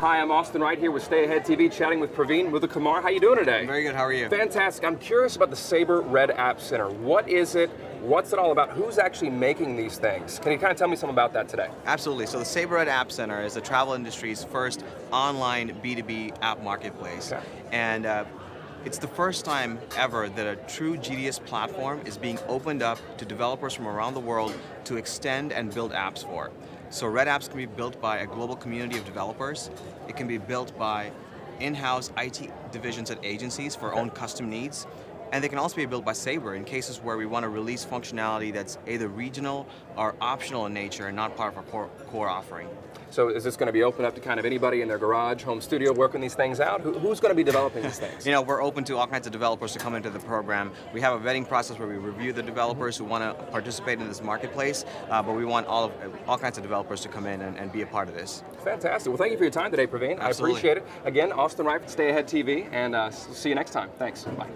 Hi, I'm Austin Wright here with Stay Ahead TV, chatting with Praveen Muthukumar. How you doing today? Very good, how are you? Fantastic. I'm curious about the Sabre Red App Center. What is it? What's it all about? Who's actually making these things? Can you kind of tell me something about that today? Absolutely. So the Sabre Red App Center is the travel industry's first online B2B app marketplace. Okay. And it's the first time ever that a true GDS platform is being opened up to developers from around the world to extend and build apps for. So Red Apps can be built by a global community of developers. It can be built by in-house IT divisions at agencies for own custom needs. And they can also be built by Sabre in cases where we want to release functionality that's either regional or optional in nature and not part of our core offering. So is this going to be open up to kind of anybody in their garage, home studio, working these things out? Who's going to be developing these things? You know, we're open to all kinds of developers to come into the program. We have a vetting process where we review the developers who want to participate in this marketplace, but we want all kinds of developers to come in and be a part of this. Fantastic. Well, thank you for your time today, Praveen. Absolutely. I appreciate it. Again, Austin Wright, Stay Ahead TV, and see you next time. Thanks. Bye.